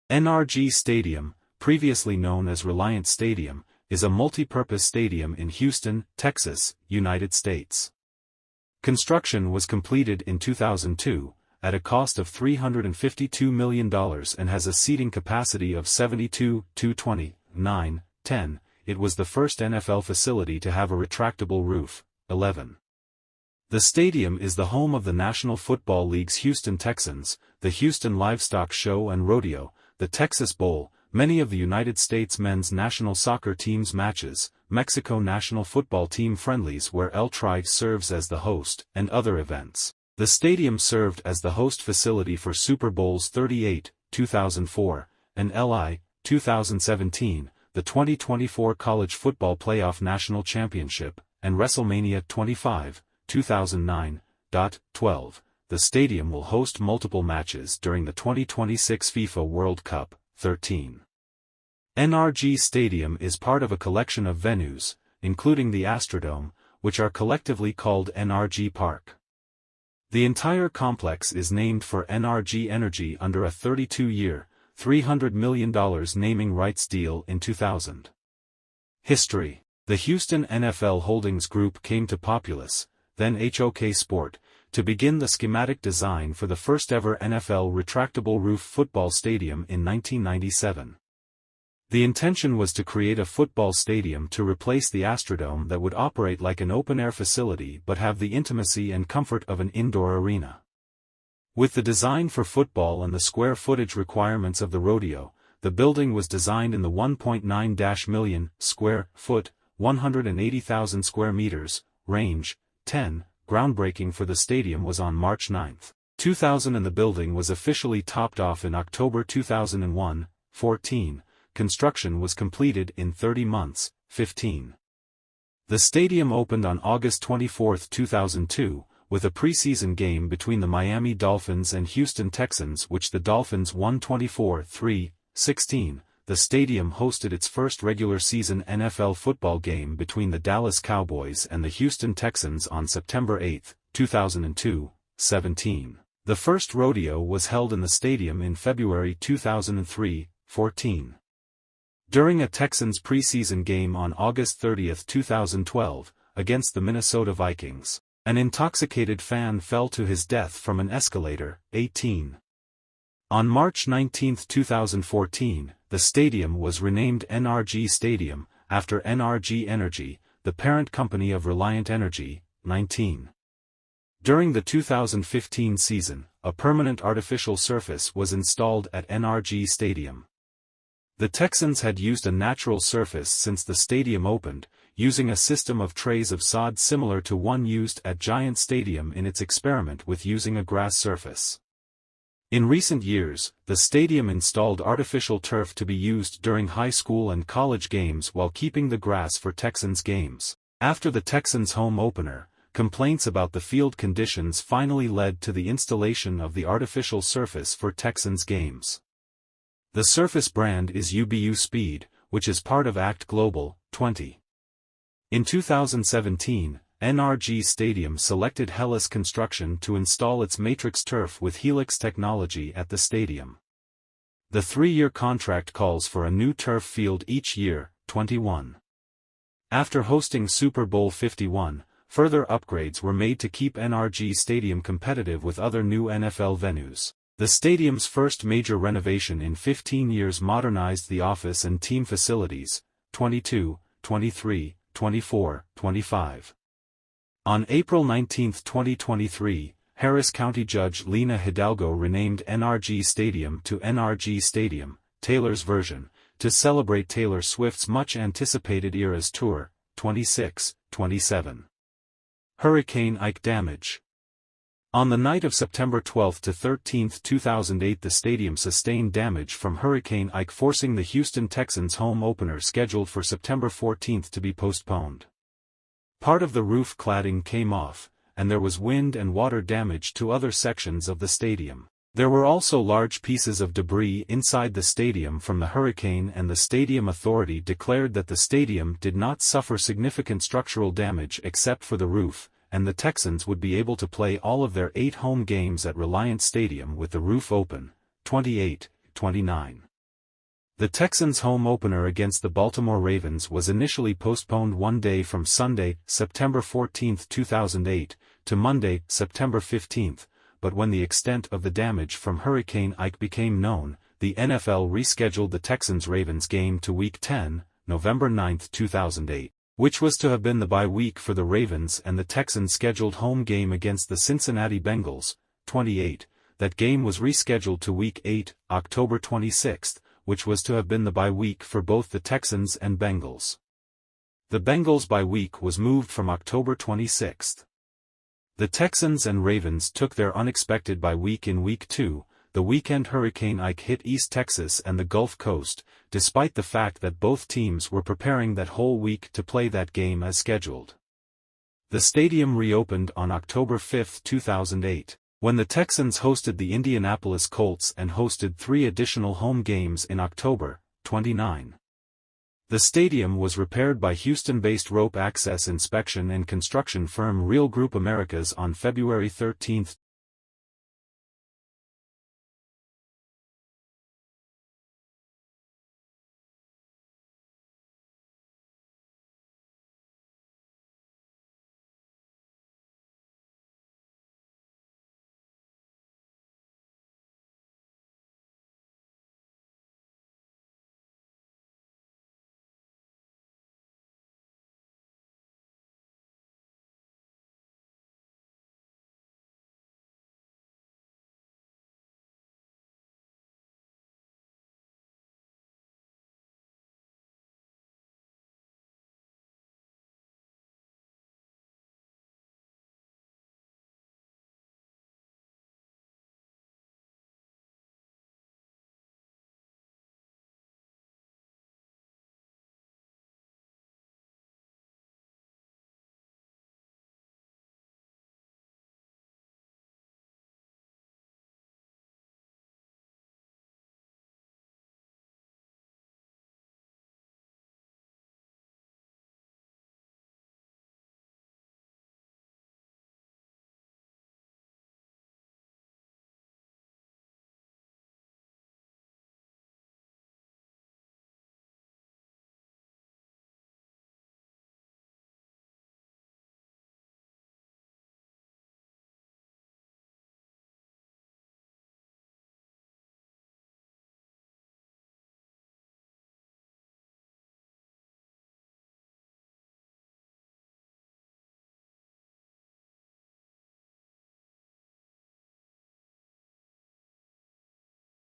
NRG Stadium, previously known as Reliant Stadium, is a multi-purpose stadium in Houston, Texas, United States. Construction was completed in 2002, at a cost of $352 million and has a seating capacity of 72,220,910. It was the first NFL facility to have a retractable roof. 11. The stadium is the home of the National Football League's Houston Texans, the Houston Livestock Show and Rodeo, the Texas Bowl, many of the United States men's national soccer team's matches, Mexico national football team friendlies where El Tri serves as the host, and other events. The stadium served as the host facility for Super Bowls 38, 2004, and LI, 2017, the 2024 College Football Playoff National Championship, and WrestleMania 25, 2009. 12. The stadium will host multiple matches during the 2026 FIFA World Cup. 13. NRG Stadium is part of a collection of venues, including the Astrodome, which are collectively called NRG Park. The entire complex is named for NRG Energy under a 32-year, $300 million naming rights deal in 2000. History. The Houston NFL Holdings Group came to Populous, then HOK Sport, to begin the schematic design for the first-ever NFL retractable roof football stadium in 1997. The intention was to create a football stadium to replace the Astrodome that would operate like an open-air facility but have the intimacy and comfort of an indoor arena. With the design for football and the square footage requirements of the rodeo, the building was designed in the 1.9 million square foot, 180,000 square meters, range. 10. Groundbreaking for the stadium was on March 9, 2000 and the building was officially topped off in October 2001. 14. Construction was completed in 30 months. 15. The stadium opened on August 24, 2002, with a preseason game between the Miami Dolphins and Houston Texans which the Dolphins won 24-3. 16. The stadium hosted its first regular season NFL football game between the Dallas Cowboys and the Houston Texans on September 8, 2002. 17. The first rodeo was held in the stadium in February 2003. 14. During a Texans preseason game on August 30, 2012, against the Minnesota Vikings, an intoxicated fan fell to his death from an escalator. 18. On March 19, 2014, the stadium was renamed NRG Stadium, after NRG Energy, the parent company of Reliant Energy. 19. During the 2015 season, a permanent artificial surface was installed at NRG Stadium. The Texans had used a natural surface since the stadium opened, using a system of trays of sod similar to one used at Giant Stadium in its experiment with using a grass surface. In recent years, the stadium installed artificial turf to be used during high school and college games while keeping the grass for Texans games. After the Texans' home opener, complaints about the field conditions finally led to the installation of the artificial surface for Texans games. The surface brand is UBU Speed, which is part of ACT Global. 20. In 2017, NRG Stadium selected Hellas Construction to install its matrix turf with Helix technology at the stadium. The 3-year contract calls for a new turf field each year. 21. After hosting Super Bowl 51, further upgrades were made to keep NRG Stadium competitive with other new NFL venues. The stadium's first major renovation in 15 years modernized the office and team facilities. 22, 23, 24, 25. On April 19, 2023, Harris County Judge Lena Hidalgo renamed NRG Stadium to NRG Stadium, Taylor's version, to celebrate Taylor Swift's much-anticipated Eras Tour. 26, 27. Hurricane Ike damage. On the night of September 12 to 13, 2008, the stadium sustained damage from Hurricane Ike, forcing the Houston Texans home opener scheduled for September 14 to be postponed. Part of the roof cladding came off, and there was wind and water damage to other sections of the stadium. There were also large pieces of debris inside the stadium from the hurricane, and the stadium authority declared that the stadium did not suffer significant structural damage except for the roof, and the Texans would be able to play all of their 8 home games at Reliant Stadium with the roof open. 28, 29. The Texans' home opener against the Baltimore Ravens was initially postponed one day from Sunday, September 14, 2008, to Monday, September 15, but when the extent of the damage from Hurricane Ike became known, the NFL rescheduled the Texans-Ravens game to Week 10, November 9, 2008, which was to have been the bye week for the Ravens, and the Texans' scheduled home game against the Cincinnati Bengals, 28. That game was rescheduled to Week 8, October 26, which was to have been the bye week for both the Texans and Bengals. The Bengals' bye week was moved from October 26. The Texans and Ravens took their unexpected bye week in Week 2, the weekend Hurricane Ike hit East Texas and the Gulf Coast, despite the fact that both teams were preparing that whole week to play that game as scheduled. The stadium reopened on October 5, 2008. When the Texans hosted the Indianapolis Colts and hosted 3 additional home games in October, 29. The stadium was repaired by Houston-based rope access inspection and construction firm Real Group Americas on February 13,